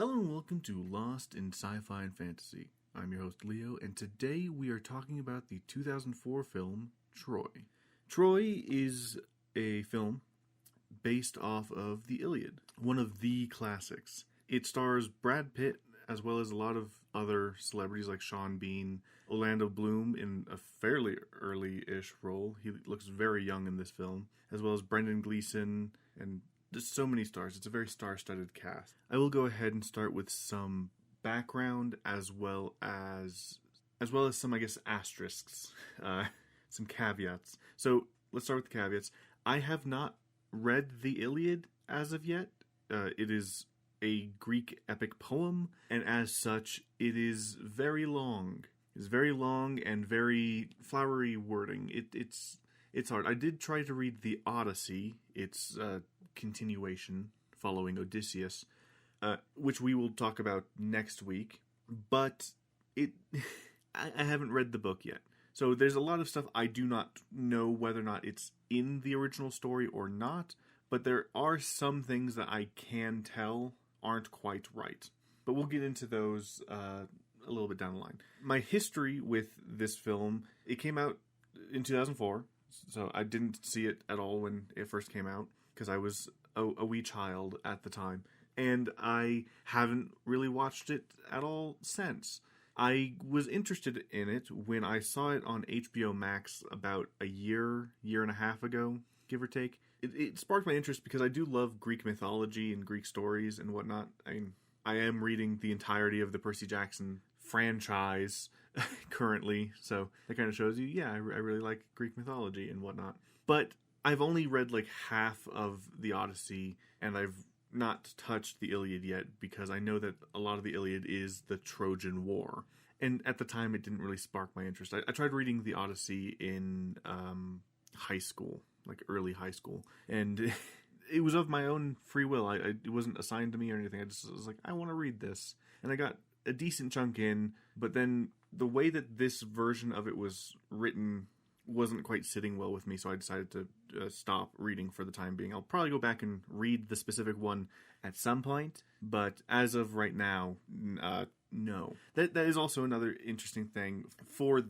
Hello and welcome to Lost in Sci-Fi and Fantasy. I'm your host Leo, and today we are talking about the 2004 film Troy. Troy is a film based off of the Iliad, one of the classics. It stars Brad Pitt as well as a lot of other celebrities like Sean Bean, Orlando Bloom in a fairly early-ish role. He looks very young in this film, as well as Brendan Gleeson and there's so many stars. It's a very star-studded cast. I will go ahead and start with some background as well as some, I guess, asterisks, some caveats. So let's start with the caveats. I have not read the Iliad as of yet. It is a Greek epic poem, and as such, it is very long. It's very long and very flowery wording. It's hard. I did try to read the Odyssey. It's continuation following Odysseus, which we will talk about next week. But I haven't read the book yet. So there's a lot of stuff I do not know whether or not it's in the original story or not. But there are some things that I can tell aren't quite right. But we'll get into those a little bit down the line. My history with this film, it came out in 2004. So I didn't see it at all when it first came out, because I was a wee child at the time. And I haven't really watched it at all since. I was interested in it when I saw it on HBO Max about a year and a half ago, give or take. It sparked my interest because I do love Greek mythology and Greek stories and whatnot. I am reading the entirety of the Percy Jackson franchise currently, so that kind of shows you, I really like Greek mythology and whatnot. But I've only read like half of the Odyssey, and I've not touched the Iliad yet because I know that a lot of the Iliad is the Trojan War. And at the time, it didn't really spark my interest. I tried reading the Odyssey in high school, like early high school, and it was of my own free will. It wasn't assigned to me or anything. I just was like, I want to read this. And I got a decent chunk in, but then the way that this version of it was written wasn't quite sitting well with me, so I decided to stop reading for the time being. I'll probably go back and read the specific one at some point, but as of right now, no. That is also another interesting thing for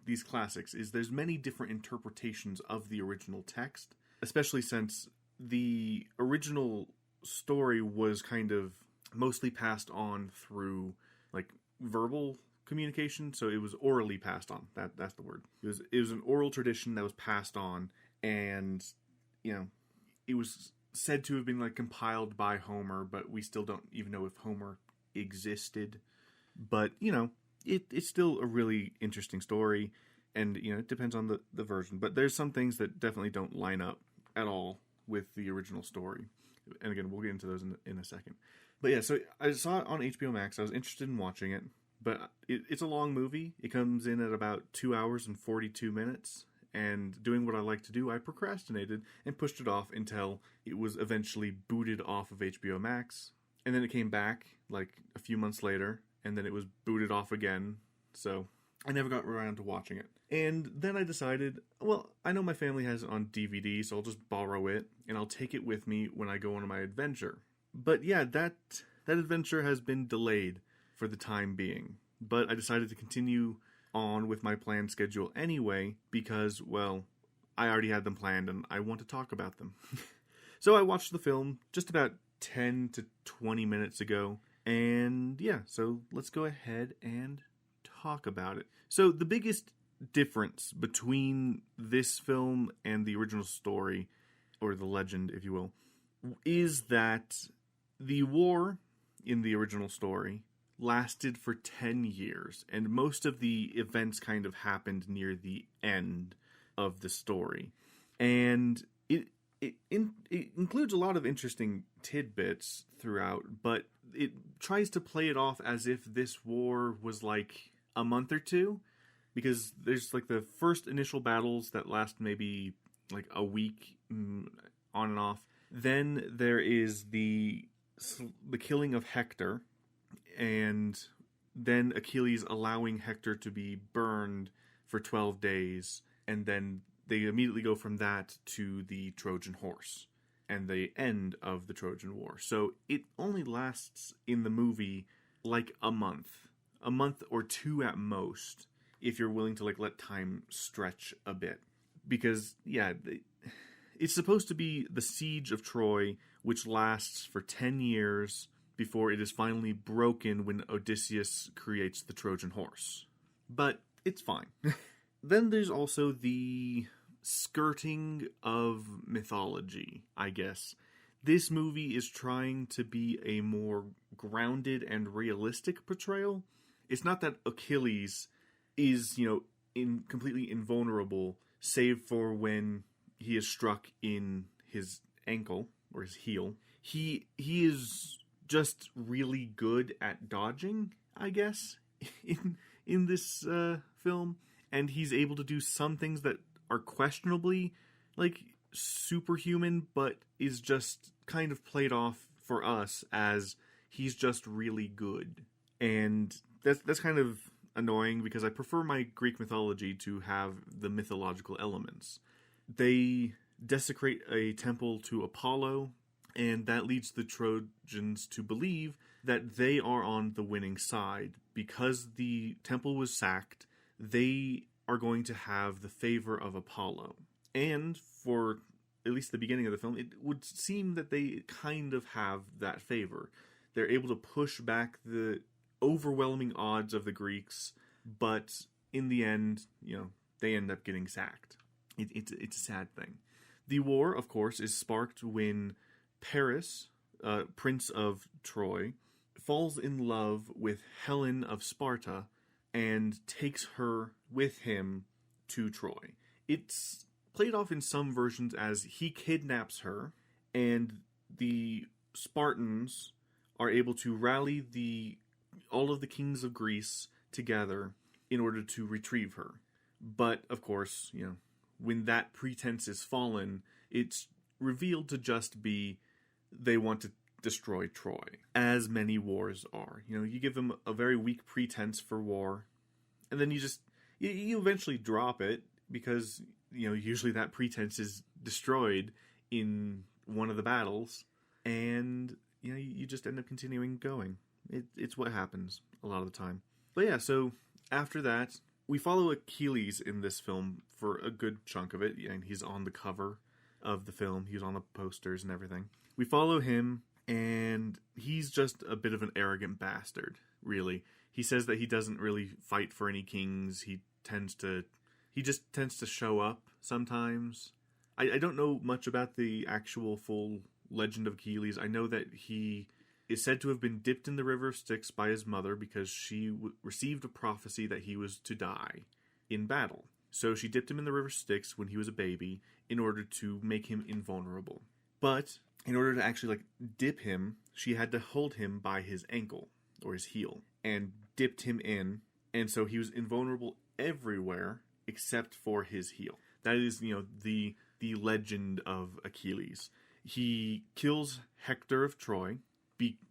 these classics, is there's many different interpretations of the original text, especially since the original story was kind of mostly passed on through like verbal communication, so it was orally passed on. That's the word. It was an oral tradition that was passed on, and it was said to have been like compiled by Homer, but we still don't even know if Homer existed. But it's still a really interesting story, and it depends on the version. But there's some things that definitely don't line up at all with the original story, and again, we'll get into those in a second. But yeah, so I saw it on HBO Max. I was interested in watching it. But it's a long movie. It comes in at about 2 hours and 42 minutes. And doing what I like to do, I procrastinated and pushed it off until it was eventually booted off of HBO Max. And then it came back like a few months later. And then it was booted off again. So I never got around to watching it. And then I decided, well, I know my family has it on DVD, so I'll just borrow it. And I'll take it with me when I go on my adventure. But yeah, that adventure has been delayed for the time being. But I decided to continue on with my planned schedule anyway because, well, I already had them planned and I want to talk about them. So I watched the film just about 10 to 20 minutes ago. And yeah, so let's go ahead and talk about it. So the biggest difference between this film and the original story, or the legend, if you will, is that the war in the original story lasted for 10 years, and most of the events kind of happened near the end of the story. And it includes a lot of interesting tidbits throughout, but it tries to play it off as if this war was like a month or two, because there's like the first initial battles that last maybe like a week on and off. Then there is the killing of Hector, and then Achilles allowing Hector to be burned for 12 days, and then they immediately go from that to the Trojan horse. and the end of the Trojan War. So it only lasts in the movie like a month or two at most, if you're willing to like let time stretch a bit. Because it's supposed to be the siege of Troy, which lasts for 10 years before it is finally broken when Odysseus creates the Trojan horse. But it's fine. Then there's also the skirting of mythology, I guess. This movie is trying to be a more grounded and realistic portrayal. It's not that Achilles is, completely invulnerable, save for when he is struck in his ankle or his heel. He is just really good at dodging, I guess, in this film, and he's able to do some things that are questionably like superhuman, but is just kind of played off for us as he's just really good. And that's kind of annoying because I prefer my Greek mythology to have the mythological elements. They desecrate a temple to Apollo, and that leads the Trojans to believe that they are on the winning side. Because the temple was sacked, they are going to have the favor of Apollo. And for at least the beginning of the film, it would seem that they kind of have that favor. They're able to push back the overwhelming odds of the Greeks, but in the end, they end up getting sacked. It's a sad thing. The war, of course, is sparked when Paris, Prince of Troy, falls in love with Helen of Sparta and takes her with him to Troy. It's played off in some versions as he kidnaps her, and the Spartans are able to rally all of the kings of Greece together in order to retrieve her. But, of course, when that pretense is fallen, it's revealed to just be they want to destroy Troy, as many wars are. You give them a very weak pretense for war, and then you eventually drop it because, usually that pretense is destroyed in one of the battles, and, you just end up continuing going. It's what happens a lot of the time. But yeah, so after that, we follow Achilles in this film for a good chunk of it, and he's on the cover of the film. He's on the posters and everything. We follow him, and he's just a bit of an arrogant bastard, really. He says that he doesn't really fight for any kings. He just tends to show up sometimes. I don't know much about the actual full legend of Achilles. I know that he is said to have been dipped in the river of Styx by his mother because she received a prophecy that he was to die in battle. So she dipped him in the river Styx when he was a baby in order to make him invulnerable. But in order to actually dip him, she had to hold him by his ankle or his heel and dipped him in, and so he was invulnerable everywhere except for his heel. That is, the legend of Achilles. He kills Hector of Troy.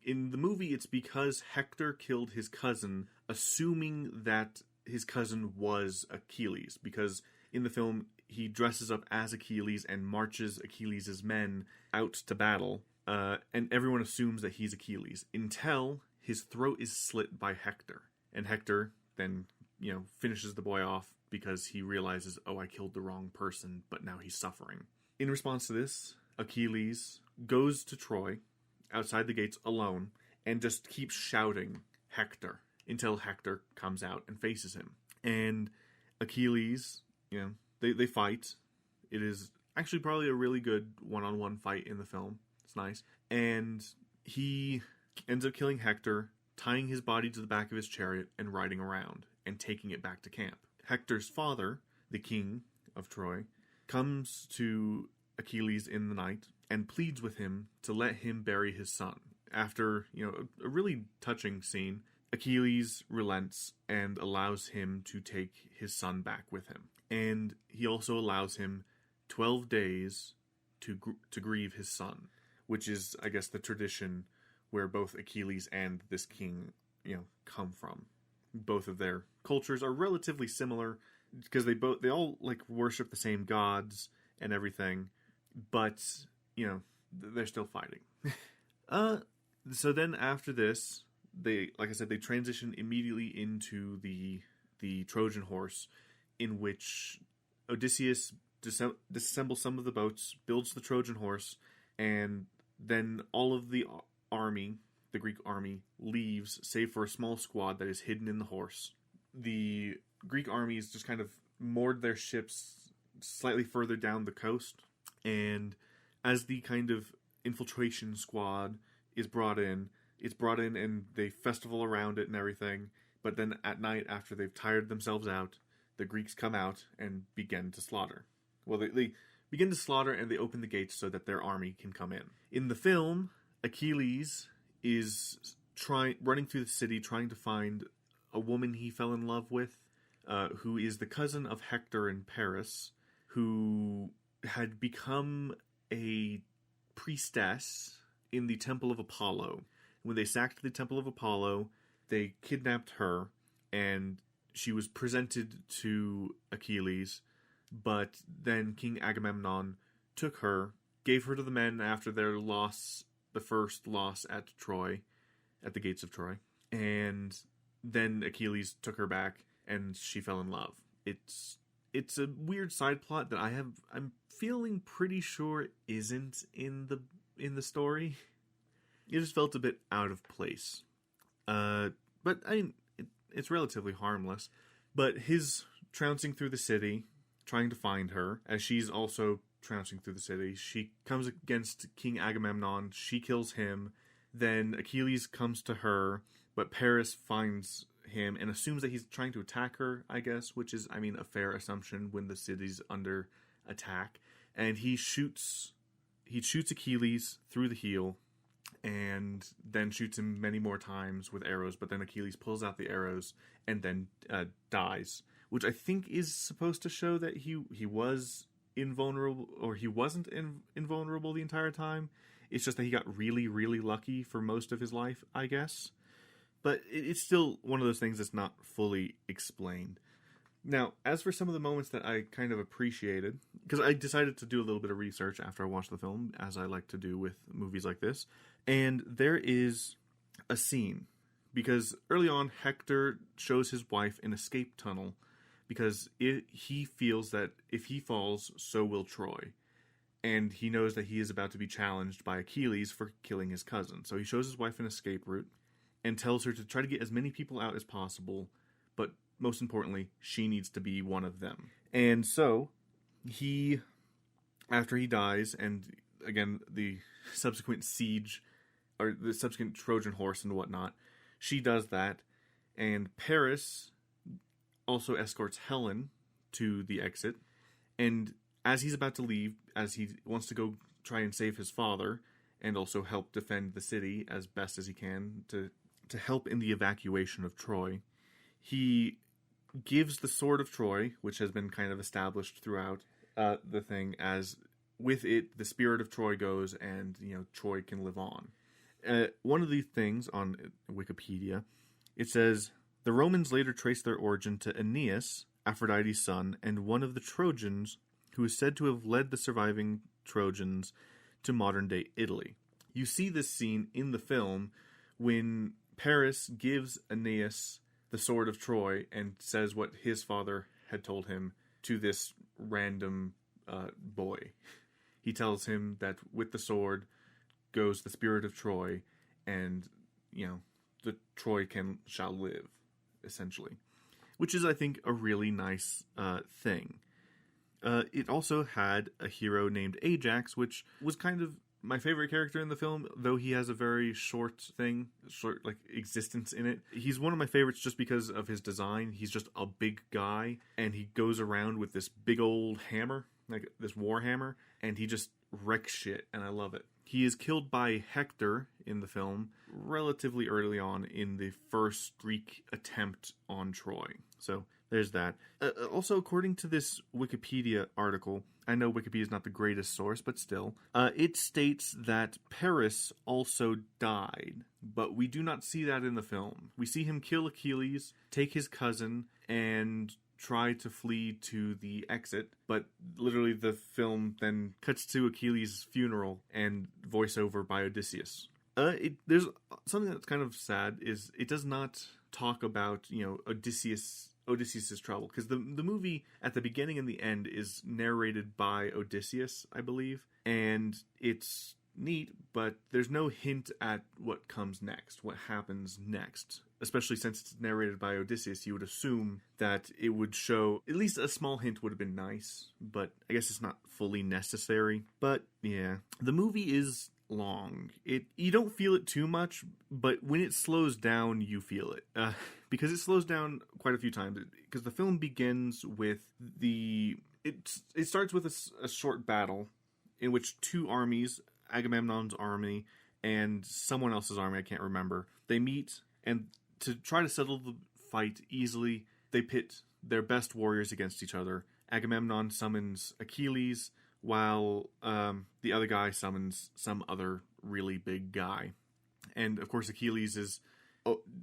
In the movie, it's because Hector killed his cousin, assuming that his cousin was Achilles, because in the film, he dresses up as Achilles and marches Achilles' men out to battle, and everyone assumes that he's Achilles, until his throat is slit by Hector. And Hector then, finishes the boy off because he realizes, oh, I killed the wrong person, but now he's suffering. In response to this, Achilles goes to Troy, outside the gates alone, and just keeps shouting Hector until Hector comes out and faces him. And Achilles, they fight. It is actually probably a really good one-on-one fight in the film. It's nice. And he ends up killing Hector, tying his body to the back of his chariot and riding around and taking it back to camp. Hector's father, the king of Troy, comes to Achilles in the night and pleads with him to let him bury his son. After, a really touching scene, Achilles relents and allows him to take his son back with him. And he also allows him 12 days to grieve his son, which is, I guess, the tradition where both Achilles and this king, come from. Both of their cultures are relatively similar because they all worship the same gods and everything, but they're still fighting. So then after this, like I said, they transition immediately into the Trojan horse, in which Odysseus disassembles some of the boats, builds the Trojan horse, and then all of the army, the Greek army, leaves, save for a small squad that is hidden in the horse. The Greek armies just kind of moored their ships slightly further down the coast, and as the kind of infiltration squad is brought in, it's brought in and they festival around it and everything, but then at night, after they've tired themselves out, the Greeks come out and begin to slaughter. Well, they begin to slaughter and they open the gates so that their army can come in. In the film, Achilles is running through the city trying to find a woman he fell in love with, who is the cousin of Hector and Paris, who had become a priestess in the Temple of Apollo. When they sacked the Temple of Apollo, they kidnapped her, and she was presented to Achilles, but then King Agamemnon took her, gave her to the men after their loss, the first loss at Troy, at the gates of Troy, and then Achilles took her back, and she fell in love. It's a weird side plot that I'm feeling pretty sure isn't in the story. It just felt a bit out of place. But I mean, it's relatively harmless. But his trouncing through the city, trying to find her, as she's also trouncing through the city, she comes against King Agamemnon, she kills him, then Achilles comes to her, but Paris finds him and assumes that he's trying to attack her, I guess, which is, I mean, a fair assumption when the city's under attack. And he shoots Achilles through the heel, and then shoots him many more times with arrows, but then Achilles pulls out the arrows and then dies, which I think is supposed to show that he was invulnerable, or he wasn't invulnerable the entire time. It's just that he got really, really lucky for most of his life, I guess. But it's still one of those things that's not fully explained. Now, as for some of the moments that I kind of appreciated, because I decided to do a little bit of research after I watched the film, as I like to do with movies like this, and there is a scene, because early on, Hector shows his wife an escape tunnel, because he feels that if he falls, so will Troy. And he knows that he is about to be challenged by Achilles for killing his cousin. So he shows his wife an escape route, and tells her to try to get as many people out as possible, but most importantly, she needs to be one of them. And so, after he dies, and again, the subsequent siege, or the subsequent Trojan horse and whatnot, she does that, and Paris also escorts Helen to the exit, and as he's about to leave, as he wants to go try and save his father, and also help defend the city as best as he can to help in the evacuation of Troy, he gives the Sword of Troy, which has been kind of established throughout the thing, as with it, the spirit of Troy goes and, Troy can live on. One of the things on Wikipedia, it says, the Romans later traced their origin to Aeneas, Aphrodite's son, and one of the Trojans who is said to have led the surviving Trojans to modern-day Italy. You see this scene in the film when Paris gives Aeneas the Sword of Troy and says what his father had told him to this random boy. He tells him that with the sword goes the spirit of Troy, and, the Troy shall live, essentially. Which is, I think, a really nice thing. It also had a hero named Ajax, which was kind of my favorite character in the film, though he has a very short existence in it. He's one of my favorites just because of his design. He's just a big guy, and he goes around with this big old hammer, like this war hammer, and he just wrecks shit, and I love it. He is killed by Hector in the film relatively early on in the first Greek attempt on Troy. So there's that. Also, according to this Wikipedia article, I know Wikipedia is not the greatest source, but still, it states that Paris also died, but we do not see that in the film. We see him kill Achilles, take his cousin, and try to flee to the exit, but literally the film then cuts to Achilles' funeral and voiceover by Odysseus. There's something that's kind of sad is it does not talk about, Odysseus's trouble, because the movie at the beginning and the end is narrated by Odysseus, I believe, and it's neat, but there's no hint at what comes next, what happens next. Especially since it's narrated by Odysseus, you would assume that it would show, at least a small hint would have been nice, but I guess it's not fully necessary. But yeah, the movie is long. You don't feel it too much, but when it slows down, you feel it. Because it slows down quite a few times. Because the film begins with it starts with a short battle in which two armies, Agamemnon's army and someone else's army, I can't remember, they meet, and to try to settle the fight easily, they pit their best warriors against each other. Agamemnon summons Achilles, while the other guy summons some other really big guy. And of course Achilles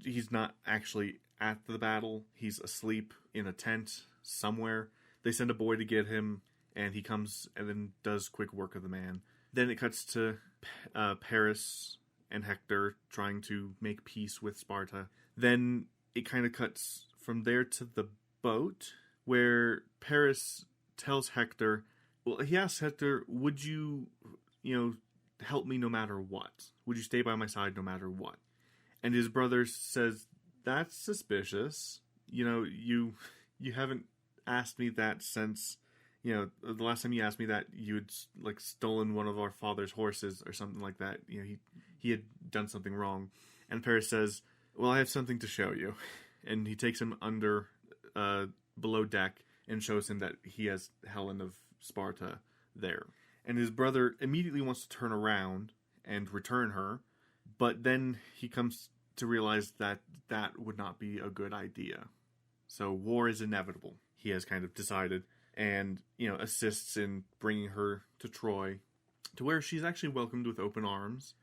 he's not actually at the battle, he's asleep in a tent somewhere. They send a boy to get him, and he comes and then does quick work of the man. Then it cuts to Paris and Hector trying to make peace with Sparta. Then it kind of cuts from there to the boat, where Paris tells Hector, well, he asks Hector, would you, help me no matter what? Would you stay by my side no matter what? And his brother says, that's suspicious. You haven't asked me that since... the last time you asked me that, you had stolen one of our father's horses or something like that. He had done something wrong. And Paris says, well, I have something to show you. And he takes him under, below deck, and shows him that he has Helen of Sparta there. And his brother immediately wants to turn around and return her, but then he comes to realize that that would not be a good idea. So war is inevitable, he has kind of decided. And, assists in bringing her to Troy, to where she's actually welcomed with open arms.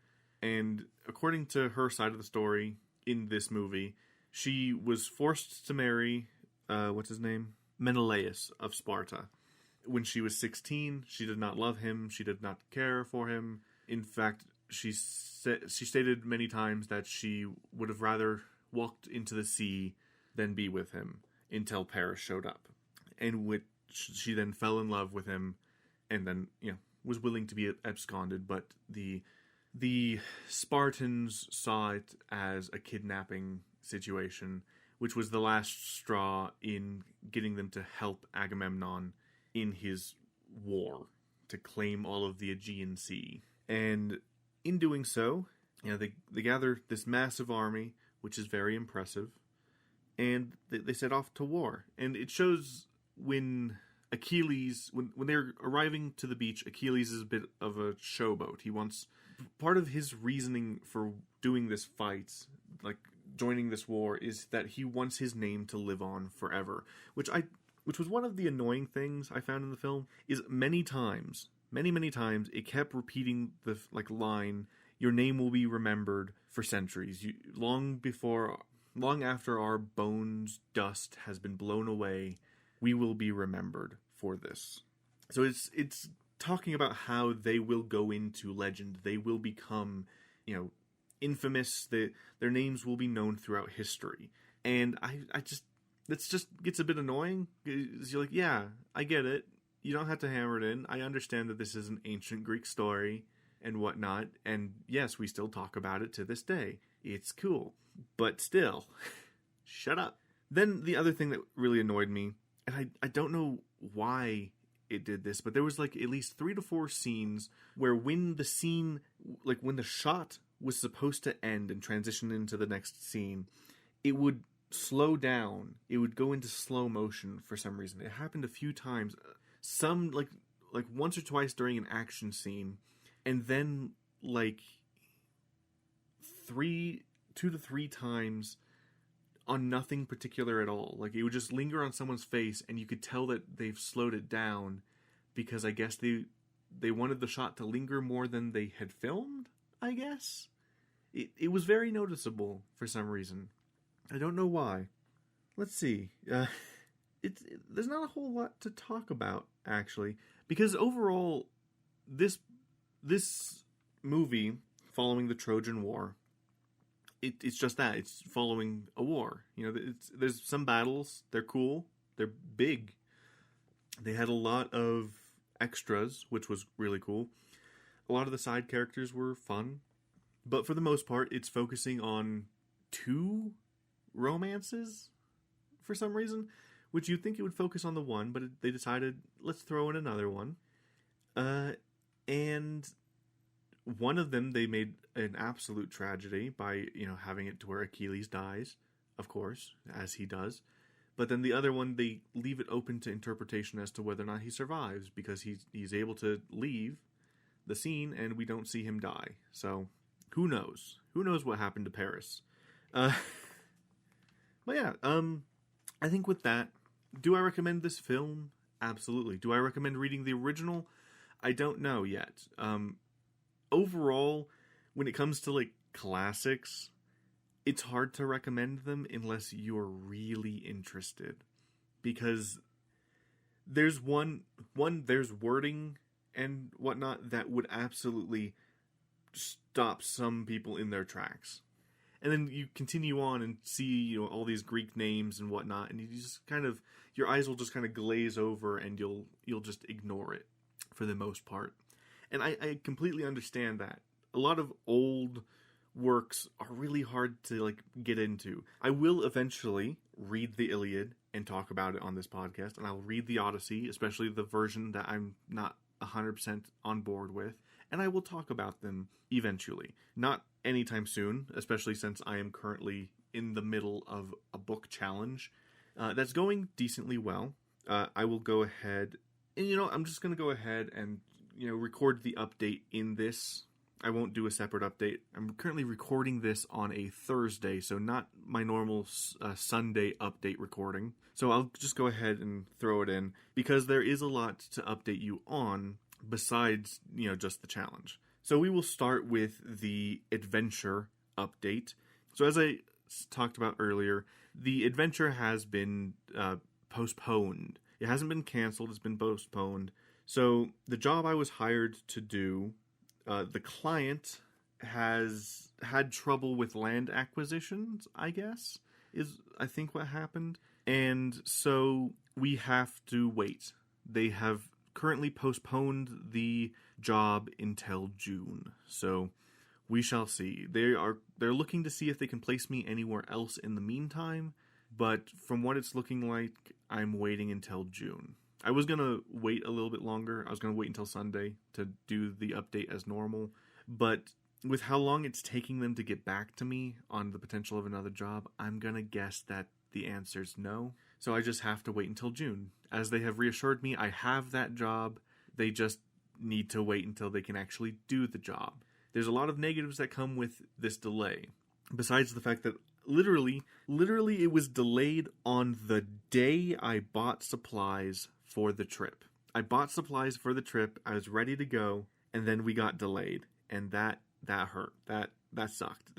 And according to her side of the story in this movie, she was forced to marry, Menelaus of Sparta. When she was 16, she did not love him, she did not care for him. In fact, she stated many times that she would have rather walked into the sea than be with him until Paris showed up. And she then fell in love with him, and then, was willing to be absconded, but the Spartans saw it as a kidnapping situation, which was the last straw in getting them to help Agamemnon in his war to claim all of the Aegean Sea. And in doing so, they gather this massive army, which is very impressive, and they set off to war. And it shows when Achilles, when they're arriving to the beach, Achilles is a bit of a showboat. Part of his reasoning for doing this fight, joining this war, is that he wants his name to live on forever. Which was one of the annoying things I found in the film, is many times, it kept repeating the line, your name will be remembered for centuries. Long after our bones' dust has been blown away, we will be remembered for this. So it's talking about how they will go into legend. They will become, infamous. Their names will be known throughout history. And this just gets a bit annoying. You're like, yeah, I get it. You don't have to hammer it in. I understand that this is an ancient Greek story and whatnot. And yes, we still talk about it to this day. It's cool. But still, shut up. Then the other thing that really annoyed me, and I don't know why it did this, but there was at least 3 to 4 scenes where when the shot was supposed to end and transition into the next scene, it would slow down. It would go into slow motion for some reason. It happened a few times. Some, once or twice during an action scene, and then, 2 to 3 times on nothing particular at all. It would just linger on someone's face, and you could tell that they've slowed it down because I guess they wanted the shot to linger more than they had filmed, I guess. It was very noticeable for some reason. I don't know why. Let's see. there's not a whole lot to talk about, actually, because overall, this movie, following the Trojan War, it's just that. It's following a war. There's some battles. They're cool. They're big. They had a lot of extras, which was really cool. A lot of the side characters were fun. But for the most part, it's focusing on 2 romances for some reason, which you'd think it would focus on the one, but they decided, let's throw in another one. And one of them, they made an absolute tragedy by, having it to where Achilles dies, of course, as he does. But then the other one, they leave it open to interpretation as to whether or not he survives, because he's able to leave the scene and we don't see him die. So, who knows? Who knows what happened to Paris? But yeah, I think with that, do I recommend this film? Absolutely. Do I recommend reading the original? I don't know yet. Overall, when it comes to classics, it's hard to recommend them unless you're really interested, because there's there's wording and whatnot that would absolutely stop some people in their tracks. And then you continue on and see, all these Greek names and whatnot, and you just your eyes will just kind of glaze over, and you'll just ignore it for the most part. And I completely understand that. A lot of old works are really hard to get into. I will eventually read the Iliad and talk about it on this podcast, and I'll read the Odyssey, especially the version that I'm not 100% on board with, and I will talk about them eventually. Not anytime soon, especially since I am currently in the middle of a book challenge that's going decently well. I will go ahead, and I'm just going to go ahead and record the update in this. I won't do a separate update. I'm currently recording this on a Thursday, so not my normal Sunday update recording. So I'll just go ahead and throw it in, because there is a lot to update you on besides, just the challenge. So we will start with the adventure update. So as I talked about earlier, the adventure has been postponed. It hasn't been canceled, it's been postponed. So the job I was hired to do, the client has had trouble with land acquisitions, I guess, is I think what happened. And so we have to wait. They have currently postponed the job until June. So we shall see. They're looking to see if they can place me anywhere else in the meantime, but from what it's looking like, I'm waiting until June. I was going to wait a little bit longer. I was going to wait until Sunday to do the update as normal. But with how long it's taking them to get back to me on the potential of another job, I'm going to guess that the answer's no. So I just have to wait until June. As they have reassured me, I have that job. They just need to wait until they can actually do the job. There's a lot of negatives that come with this delay. Besides the fact that literally it was delayed on the day I bought supplies for the trip. I bought supplies for the trip. I was ready to go, and then we got delayed, and that hurt. That sucked.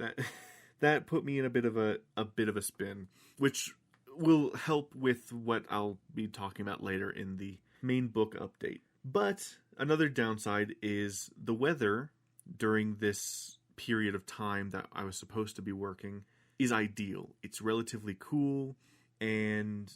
That put me in a bit of a spin, which will help with what I'll be talking about later in the main book update. But another downside is the weather during this period of time that I was supposed to be working is ideal. It's relatively cool, and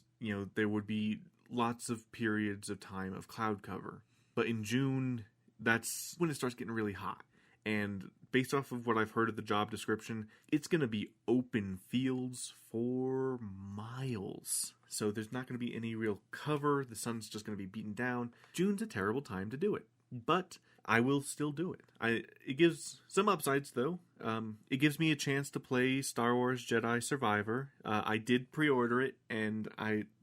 there would be lots of periods of time of cloud cover. But in June, that's when it starts getting really hot. And based off of what I've heard of the job description, it's going to be open fields for miles. So there's not going to be any real cover. The sun's just going to be beaten down. June's a terrible time to do it. But I will still do it. It gives some upsides, though. It gives me a chance to play Star Wars Jedi Survivor. I did pre-order it, and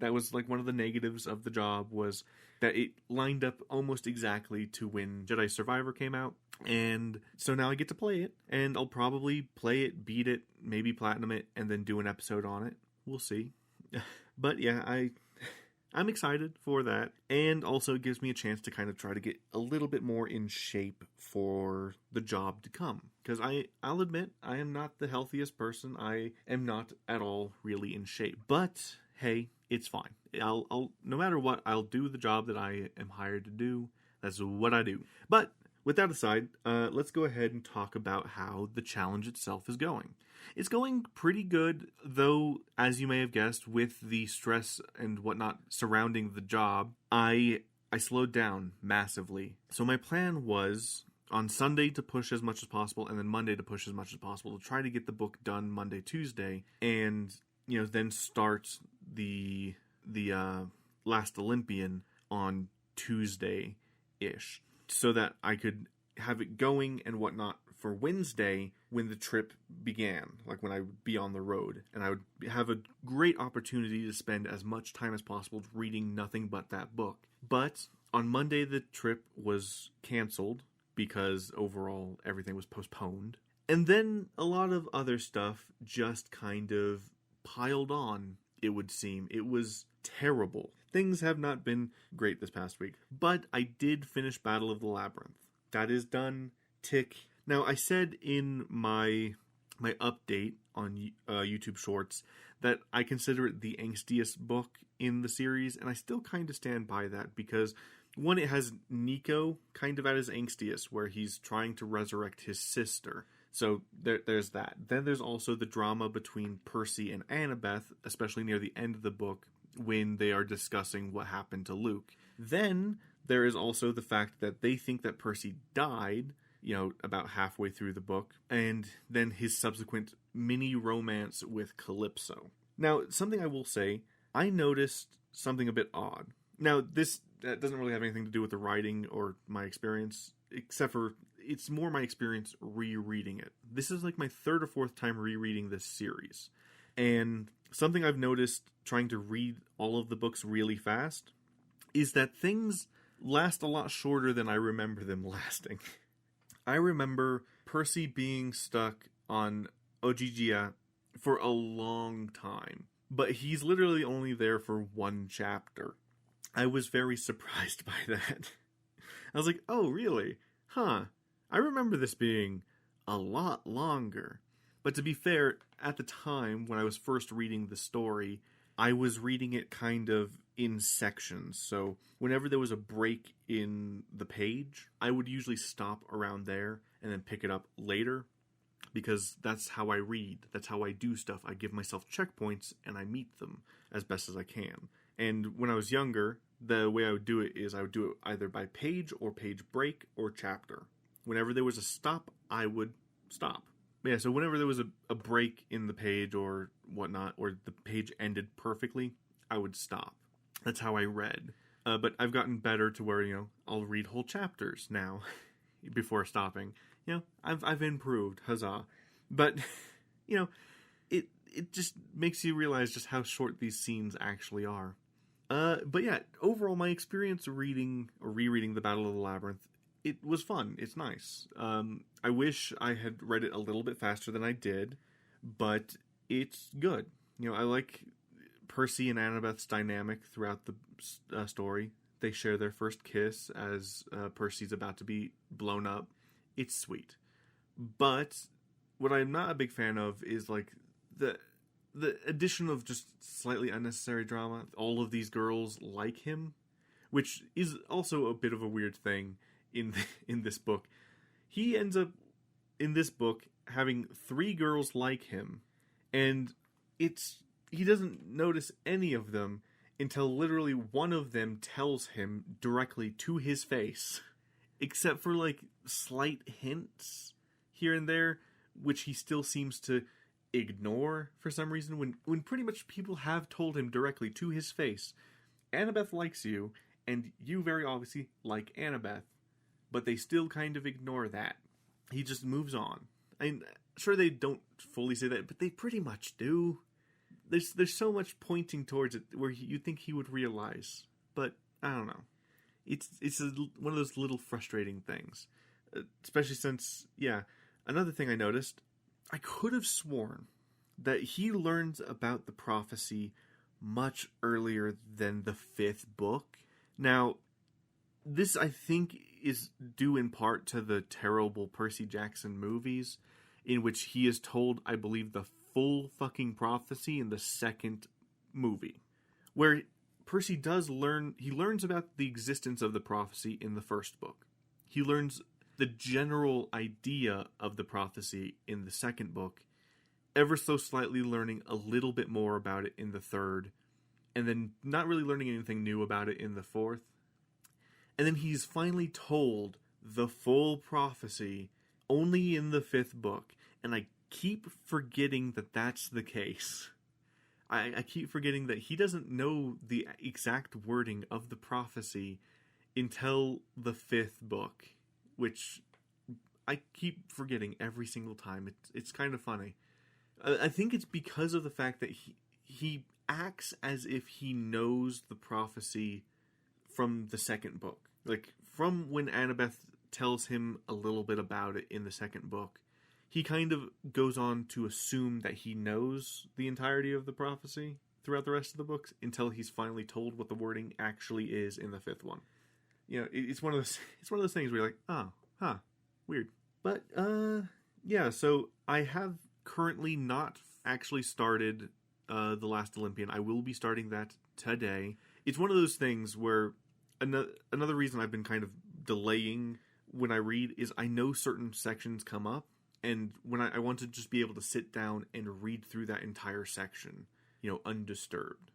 that was one of the negatives of the job, was that it lined up almost exactly to when Jedi Survivor came out. And so now I get to play it, and I'll probably play it, beat it, maybe platinum it, and then do an episode on it. We'll see. But yeah, I'm excited for that, and also it gives me a chance to kind of try to get a little bit more in shape for the job to come. Because I'll admit, I am not the healthiest person. I am not at all really in shape. But, hey, it's fine. I'll no matter what, I'll do the job that I am hired to do. That's what I do. But with that aside, let's go ahead and talk about how the challenge itself is going. It's going pretty good, though, as you may have guessed, with the stress and whatnot surrounding the job, I slowed down massively. So my plan was on Sunday to push as much as possible, and then Monday to push as much as possible to try to get the book done Monday, Tuesday, and then start the Last Olympian on Tuesday-ish, so that I could have it going and whatnot for Wednesday when the trip began, like when I would be on the road, and I would have a great opportunity to spend as much time as possible reading nothing but that book. But on Monday, the trip was canceled because overall everything was postponed. And then a lot of other stuff just kind of piled on, it would seem. It was terrible. Things have not been great this past week, but I did finish Battle of the Labyrinth. That is done. Tick. Now, I said in my update on YouTube Shorts that I consider it the angstiest book in the series, and I still kind of stand by that because, one, it has Nico kind of at his angstiest, where he's trying to resurrect his sister. So there's that. Then there's also the drama between Percy and Annabeth, especially near the end of the book, when they are discussing what happened to Luke. Then there is also the fact that they think that Percy died, about halfway through the book, and then his subsequent mini romance with Calypso. Now, something I will say, I noticed something a bit odd. Now, this doesn't really have anything to do with the writing or my experience, except for it's more my experience rereading it. This is like my third or fourth time rereading this series. And something I've noticed trying to read all of the books really fast is that things last a lot shorter than I remember them lasting. I remember Percy being stuck on Ogygia for a long time, but he's literally only there for one chapter. I was very surprised by that. I was like, oh, really? Huh. I remember this being a lot longer. But to be fair, at the time when I was first reading the story, I was reading it kind of in sections. So whenever there was a break in the page, I would usually stop around there and then pick it up later, because that's how I read. That's how I do stuff. I give myself checkpoints and I meet them as best as I can. And when I was younger, the way I would do it is I would do it either by page or page break or chapter. Whenever there was a stop, I would stop. Yeah, so whenever there was a break in the page or whatnot, or the page ended perfectly, I would stop. That's how I read. But I've gotten better to where, I'll read whole chapters now before stopping. I've improved, huzzah. But, it just makes you realize just how short these scenes actually are. But yeah, overall, my experience reading or rereading the Battle of the Labyrinth, it was fun. It's nice. I wish I had read it a little bit faster than I did, but it's good. I like Percy and Annabeth's dynamic throughout the story. They share their first kiss as Percy's about to be blown up. It's sweet. But what I'm not a big fan of is like the addition of just slightly unnecessary drama. All of these girls like him, which is also a bit of a weird thing in this book. He ends up in this book having 3 girls like him, and he doesn't notice any of them until literally one of them tells him directly to his face, except for like slight hints here and there, which he still seems to ignore for some reason, when pretty much people have told him directly to his face, Annabeth likes you, and you very obviously like Annabeth, but they still kind of ignore that. He just moves on. I'm sure they don't fully say that, but they pretty much do. There's so much pointing towards it where you think he would realize, but I don't know. It's one of those little frustrating things, especially since, another thing I noticed, I could have sworn that he learns about the prophecy much earlier than the 5th book. Now, this, I think, is due in part to the terrible Percy Jackson movies, in which he is told, I believe, the full fucking prophecy in the 2nd movie, where Percy learns about the existence of the prophecy in the first book. He learns the general idea of the prophecy in the second book, ever so slightly learning a little bit more about it in the third, and then not really learning anything new about it in the fourth. And then he's finally told the full prophecy only in the fifth book, and I keep forgetting that that's the case. I keep forgetting that he doesn't know the exact wording of the prophecy until the fifth book, which I keep forgetting every single time. It's kind of funny. I think it's because of the fact that he acts as if he knows the prophecy from the second book. Like, from when Annabeth tells him a little bit about it in the second book, he kind of goes on to assume that he knows the entirety of the prophecy throughout the rest of the books until he's finally told what the wording actually is in the fifth one. You know, it's one of those things where you're like, weird. But yeah, so I have currently not actually started The Last Olympian. I will be starting that today. It's one of those things where another reason I've been kind of delaying when I read is I know certain sections come up, and when I want to just be able to sit down and read through that entire section, you know, undisturbed.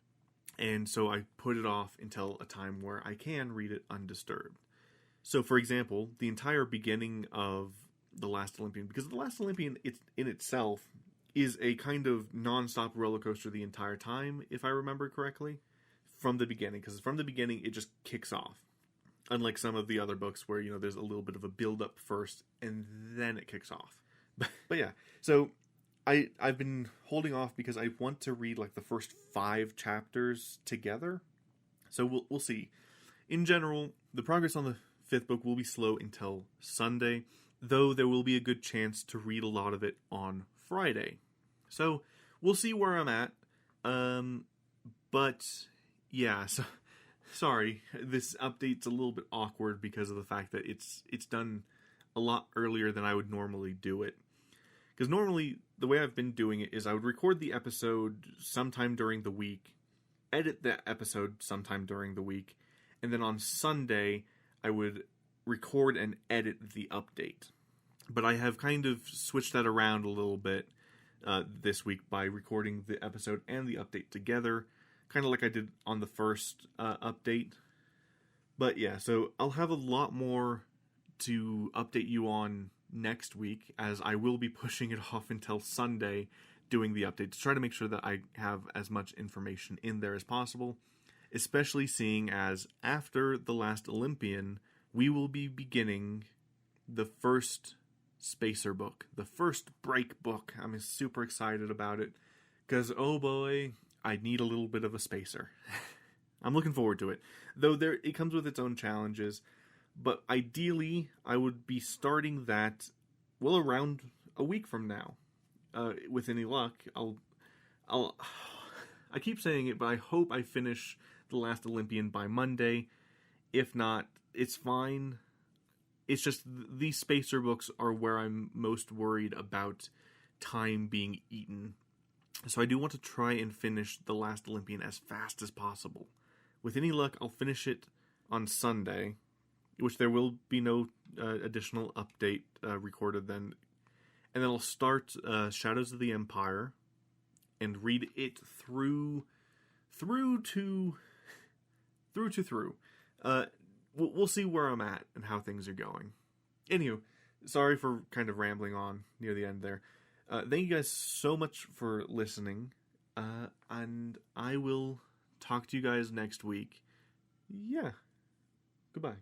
And so I put it off until a time where I can read it undisturbed. So, for example, the entire beginning of The Last Olympian, because The Last Olympian in itself is a kind of nonstop roller coaster the entire time, if I remember correctly, from the beginning. Because from the beginning, it just kicks off. Unlike some of the other books where, you know, there's a little bit of a build-up first, and then it kicks off. But yeah, so I've been holding off because I want to read like the first 5 chapters together. So we'll see. In general, the progress on the 5th book will be slow until Sunday, though there will be a good chance to read a lot of it on Friday. So we'll see where I'm at. But yeah, so sorry, this update's a little bit awkward because of the fact that it's done a lot earlier than I would normally do it. Because normally, the way I've been doing it is I would record the episode sometime during the week, edit that episode sometime during the week, and then on Sunday, I would record and edit the update. But I have kind of switched that around a little bit this week by recording the episode and the update together, kind of like I did on the first update. But yeah, so I'll have a lot more to update you on next week, as I will be pushing it off until Sunday doing the update to try to make sure that I have as much information in there as possible, especially seeing as after The Last Olympian, we will be beginning the first Spacer book, the first break book. I'm super excited about it because, oh boy, I need a little bit of a spacer. I'm looking forward to it, though it comes with its own challenges. But ideally, I would be starting that, well, around a week from now. With any luck, I keep saying it, but I hope I finish The Last Olympian by Monday. If not, it's fine. It's just these spacer books are where I'm most worried about time being eaten. So I do want to try and finish The Last Olympian as fast as possible. With any luck, I'll finish it on Sunday, which there will be no additional update recorded then. And then I'll start Shadows of the Empire and read it through. We'll see where I'm at and how things are going. Anywho, sorry for kind of rambling on near the end there. Thank you guys so much for listening. And I will talk to you guys next week. Yeah. Goodbye.